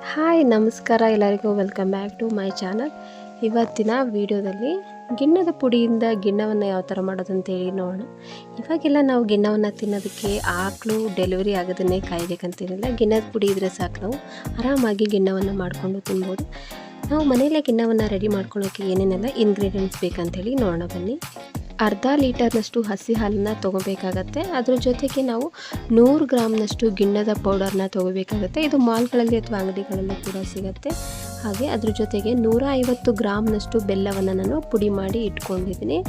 Hi ನಮಸ್ಕಾರ ಎಲ್ಲರಿಗೂ welcome back to my channel. ಇವತ್ತಿನ ವಿಡಿಯೋದಲ್ಲಿ ಗಿಣ್ಣದ ಪುಡಿಯಿಂದ ಗಿಣ್ಣವನ್ನು ಯಾವ ಥರ ಮಾಡೋದಂತೇಳಿ ನೋಡೋಣ. ಇವಾಗೆಲ್ಲ ನಾವು ಗಿಣ್ಣವನ್ನು ತಿನ್ನೋದಕ್ಕೆ ಆಕಳು ಡೆಲಿವರಿ ಆಗೋದನ್ನೇ ಕಾಯಬೇಕಂತೇನಿಲ್ಲ. ಗಿಣ್ಣದ ಪುಡಿ ಇದ್ದರೆ ಸಾಕು, ನಾವು ಆರಾಮಾಗಿ ಗಿಣ್ಣವನ್ನು ಮಾಡಿಕೊಂಡು ತಿನ್ಬೋದು. ನಾವು ಮನೆಯಲ್ಲೇ ಗಿಣ್ಣವನ್ನು ರೆಡಿ ಮಾಡ್ಕೊಳ್ಳೋಕ್ಕೆ ಏನೇನೆಲ್ಲ ಇಂಗ್ರೀಡಿಯೆಂಟ್ಸ್ ಬೇಕಂತೇಳಿ ನೋಡೋಣ ಬನ್ನಿ. ಅರ್ಧ ಲೀಟರ್ನಷ್ಟು ಹಸಿ ಹಾಲನ್ನು ತೊಗೋಬೇಕಾಗತ್ತೆ. ಅದ್ರ ಜೊತೆಗೆ ನಾವು 100 ಗ್ರಾಮ್ನಷ್ಟು ಗಿಣ್ಣದ ಪೌಡರ್ನ ತೊಗೋಬೇಕಾಗತ್ತೆ. ಇದು ಮಾಲ್ಗಳಲ್ಲಿ ಅಥವಾ ಅಂಗಡಿಗಳಲ್ಲಿ ಕೂಡ ಸಿಗುತ್ತೆ. ಹಾಗೆ ಅದ್ರ ಜೊತೆಗೆ 150 ಗ್ರಾಮ್ನಷ್ಟು ಬೆಲ್ಲವನ್ನು ನಾನು ಪುಡಿ ಮಾಡಿ ಇಟ್ಕೊಂಡಿದ್ದೀನಿ.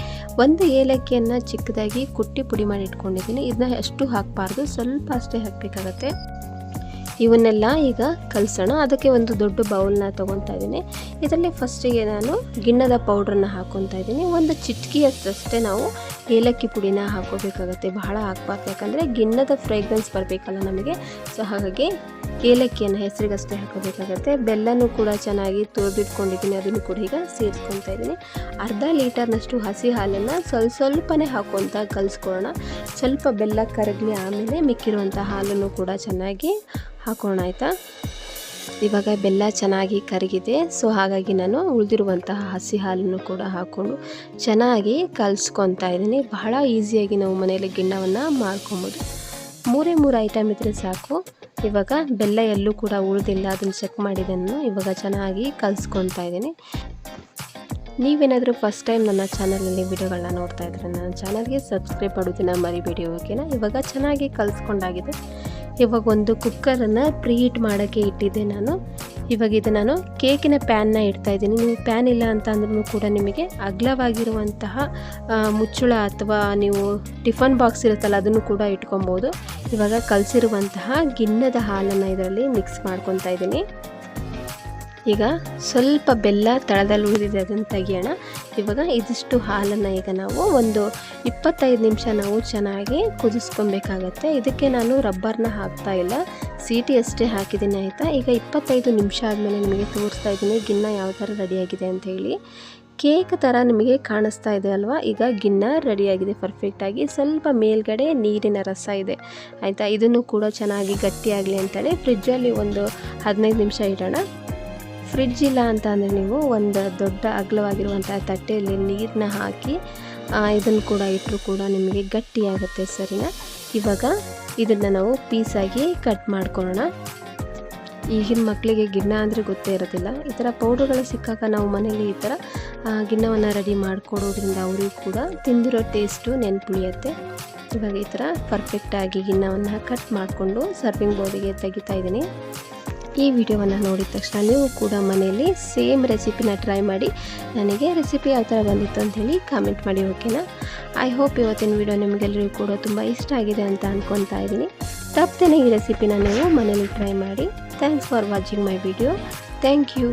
ಒಂದು ಏಲಕ್ಕಿಯನ್ನು ಚಿಕ್ಕದಾಗಿ ಕುಟ್ಟಿ ಪುಡಿ ಮಾಡಿ ಇಟ್ಕೊಂಡಿದ್ದೀನಿ. ಇದನ್ನ ಅಷ್ಟು ಹಾಕಬಾರ್ದು, ಸ್ವಲ್ಪ ಅಷ್ಟೇ ಹಾಕಬೇಕಾಗತ್ತೆ. ಇವನ್ನೆಲ್ಲ ಈಗ ಕಲಸೋಣ. ಅದಕ್ಕೆ ಒಂದು ದೊಡ್ಡ ಬೌಲ್ನ ತೊಗೊತಾ ಇದ್ದೀನಿ. ಇದರಲ್ಲಿ ಫಸ್ಟಿಗೆ ನಾನು ಗಿಣ್ಣದ ಪೌಡ್ರನ್ನ ಹಾಕ್ಕೊತಾ ಇದ್ದೀನಿ. ಒಂದು ಚಿಟಕಿಯಷ್ಟೇ ನಾವು ಏಲಕ್ಕಿ ಪುಡಿನ ಹಾಕೋಬೇಕಾಗತ್ತೆ, ಬಹಳ ಹಾಕಬಾರ್ದು. ಯಾಕಂದರೆ ಗಿಣ್ಣದ ಫ್ರೇಗ್ರೆನ್ಸ್ ಬರಬೇಕಲ್ಲ ನಮಗೆ. ಸೊ ಹಾಗಾಗಿ ಏಲಕ್ಕಿಯನ್ನು ಹೆಸರಿಗಷ್ಟೇ ಹಾಕೋಬೇಕಾಗತ್ತೆ. ಬೆಲ್ಲನೂ ಕೂಡ ಚೆನ್ನಾಗಿ ತುರಿದಿಟ್ಕೊಂಡಿದ್ದೀನಿ, ಅದನ್ನು ಕೂಡ ಈಗ ಸೇರಿಸ್ಕೊತಾ ಇದ್ದೀನಿ. ಅರ್ಧ ಲೀಟರ್ನಷ್ಟು ಹಸಿ ಹಾಲನ್ನು ಸ್ವಲ್ಪನೇ ಹಾಕ್ಕೊತ ಕಲಿಸ್ಕೊಳ್ಳೋಣ. ಸ್ವಲ್ಪ ಬೆಲ್ಲ ಕರಗಲಿ, ಆಮೇಲೆ ಮಿಕ್ಕಿರುವಂಥ ಹಾಲನ್ನು ಕೂಡ ಚೆನ್ನಾಗಿ ಹಾಕೋಣ, ಆಯಿತಾ. ಇವಾಗ ಬೆಲ್ಲ ಚೆನ್ನಾಗಿ ಕರಗಿದೆ. ಸೊ ಹಾಗಾಗಿ ನಾನು ಉಳಿದಿರುವಂತಹ ಹಸಿ ಹಾಲನ್ನು ಕೂಡ ಹಾಕ್ಕೊಂಡು ಚೆನ್ನಾಗಿ ಕಲಿಸ್ಕೊತಾ ಇದ್ದೀನಿ. ಬಹಳ ಈಸಿಯಾಗಿ ನಾವು ಮನೆಯಲ್ಲಿ ಗಿಣ್ಣವನ್ನು ಮಾಡ್ಕೊಬೋದು. 3 ಐಟಮ್ ಇದ್ದರೆ ಸಾಕು. ಇವಾಗ ಬೆಲ್ಲ ಎಲ್ಲೂ ಕೂಡ ಉಳಿದಿಲ್ಲ, ಅದನ್ನು ಚೆಕ್ ಮಾಡಿದ್ದನ್ನು ಇವಾಗ ಚೆನ್ನಾಗಿ ಕಲಿಸ್ಕೊತಾ ಇದ್ದೀನಿ. ನೀವೇನಾದರೂ ಫಸ್ಟ್ ಟೈಮ್ ನನ್ನ ಚಾನಲಲ್ಲಿ ವಿಡಿಯೋಗಳನ್ನ ನೋಡ್ತಾ ಇದ್ರೆ ನನ್ನ ಚಾನಲ್ಗೆ ಸಬ್ಸ್ಕ್ರೈಬ್ ಮಾಡೋದನ್ನ ಮರಿಬೇಡಿ, ಓಕೆನಾ. ಇವಾಗ ಚೆನ್ನಾಗಿ ಕಲಿಸ್ಕೊಂಡಾಗಿದೆ. ಇವಾಗ ಒಂದು ಕುಕ್ಕರನ್ನು ಪ್ರೀಹೀಟ್ ಮಾಡೋಕ್ಕೆ ಇಟ್ಟಿದ್ದೆ ನಾನು. ಇವಾಗ ಇದು ನಾನು ಕೇಕಿನ ಪ್ಯಾನ್ನ ಇಡ್ತಾಯಿದ್ದೀನಿ. ನೀವು ಪ್ಯಾನ್ ಇಲ್ಲ ಅಂತ ಅಂದ್ರೂ ಕೂಡ ನಿಮಗೆ ಅಗಲವಾಗಿರುವಂತಹ ಮುಚ್ಚಳ ಅಥವಾ ನೀವು ಟಿಫನ್ ಬಾಕ್ಸ್ ಇರುತ್ತಲ್ಲ ಅದನ್ನು ಕೂಡ ಇಟ್ಕೊಬೋದು. ಇವಾಗ ಕಲಸಿರುವಂತಹ ಗಿಣ್ಣದ ಹಾಲನ್ನು ಇದರಲ್ಲಿ ಮಿಕ್ಸ್ ಮಾಡ್ಕೊತಾ ಇದ್ದೀನಿ. ಈಗ ಸ್ವಲ್ಪ ಬೆಲ್ಲ ತಳದಲ್ಲಿ ಉಳಿದಿದೆ, ಅದನ್ನು ತೆಗಿಯೋಣ. ಇವಾಗ ಇದಿಷ್ಟು ಹಾಲನ್ನು ಈಗ ನಾವು ಒಂದು 25 ನಿಮಿಷ ನಾವು ಚೆನ್ನಾಗಿ ಕುದಿಸ್ಕೊಬೇಕಾಗತ್ತೆ. ಇದಕ್ಕೆ ನಾನು ರಬ್ಬರ್ನ ಹಾಕ್ತಾ ಇಲ್ಲ, ಸೀಟಿ ಅಷ್ಟೇ ಹಾಕಿದ್ದೀನಿ, ಆಯಿತಾ. ಈಗ 25 ನಿಮಿಷ ಆದಮೇಲೆ ನಿಮಗೆ ತೋರಿಸ್ತಾ ಇದ್ದೀನಿ ಗಿಣ್ಣ ಯಾವ ಥರ ರೆಡಿಯಾಗಿದೆ ಅಂತ ಹೇಳಿ. ಕೇಕ್ ಥರ ನಿಮಗೆ ಕಾಣಿಸ್ತಾ ಇದೆ ಅಲ್ವಾ. ಈಗ ಗಿಣ್ಣ ರೆಡಿಯಾಗಿದೆ ಪರ್ಫೆಕ್ಟಾಗಿ. ಸ್ವಲ್ಪ ಮೇಲ್ಗಡೆ ನೀರಿನ ರಸ ಇದೆ, ಆಯಿತಾ. ಇದನ್ನು ಕೂಡ ಚೆನ್ನಾಗಿ ಗಟ್ಟಿಯಾಗಲಿ ಅಂತೇಳಿ ಫ್ರಿಜ್ಜಲ್ಲಿ ಒಂದು 15 ನಿಮಿಷ ಇಡೋಣ. ಫ್ರಿಡ್ಜ್ ಇಲ್ಲ ಅಂತ ಅಂದರೆ ನೀವು ಒಂದು ದೊಡ್ಡ ಅಗಲವಾಗಿರುವಂಥ ತಟ್ಟೆಯಲ್ಲಿ ನೀರನ್ನ ಹಾಕಿ ಇದನ್ನು ಕೂಡ ಇಟ್ಟರು ಕೂಡ ನಿಮಗೆ ಗಟ್ಟಿಯಾಗುತ್ತೆ, ಸರಿನಾ. ಇವಾಗ ಇದನ್ನು ನಾವು ಪೀಸಾಗಿ ಕಟ್ ಮಾಡ್ಕೊಳ್ಳೋಣ. ಈಗಿನ ಮಕ್ಕಳಿಗೆ ಗಿಣ್ಣ ಅಂದರೆ ಗೊತ್ತೇ ಇರೋದಿಲ್ಲ. ಈ ಥರ ಪೌಡ್ರುಗಳು ಸಿಕ್ಕಾಗ ನಾವು ಮನೇಲಿ ಈ ಥರ ಗಿಣ್ಣವನ್ನು ರೆಡಿ ಮಾಡಿಕೊಡೋದ್ರಿಂದ ಅವರಿಗೂ ಕೂಡ ತಿಂದಿರೋ ಟೇಸ್ಟು ನೆನಪುಳಿಯುತ್ತೆ. ಇವಾಗ ಈ ಥರ ಪರ್ಫೆಕ್ಟಾಗಿ ಗಿಣ್ಣವನ್ನು ಕಟ್ ಮಾಡಿಕೊಂಡು ಸರ್ವಿಂಗ್ ಬೌಲಿಗೆ ತೆಗಿತಾ ಇದ್ದೀನಿ. ಈ ವಿಡಿಯೋವನ್ನು ನೋಡಿದ ತಕ್ಷಣ ನೀವು ಕೂಡ ಮನೆಯಲ್ಲಿ ಸೇಮ್ ರೆಸಿಪಿನ ಟ್ರೈ ಮಾಡಿ ನನಗೆ ರೆಸಿಪಿ ಯಾವ ಥರ ಬಂದಿತ್ತು ಅಂಥೇಳಿ ಕಾಮೆಂಟ್ ಮಾಡಿ, ಓಕೆನಾ. ಐ ಹೋಪ್ ಇವತ್ತಿನ ವಿಡಿಯೋ ನಿಮಗೆಲ್ಲರಿಗೂ ಕೂಡ ತುಂಬ ಇಷ್ಟ ಆಗಿದೆ ಅಂತ ಅಂದ್ಕೊತಾ ಇದ್ದೀನಿ. ತಪ್ಪದೇನೆ ಈ ರೆಸಿಪಿನ ನೀವು ಮನೇಲಿ ಟ್ರೈ ಮಾಡಿ. Thanks for watching my video. Thank you.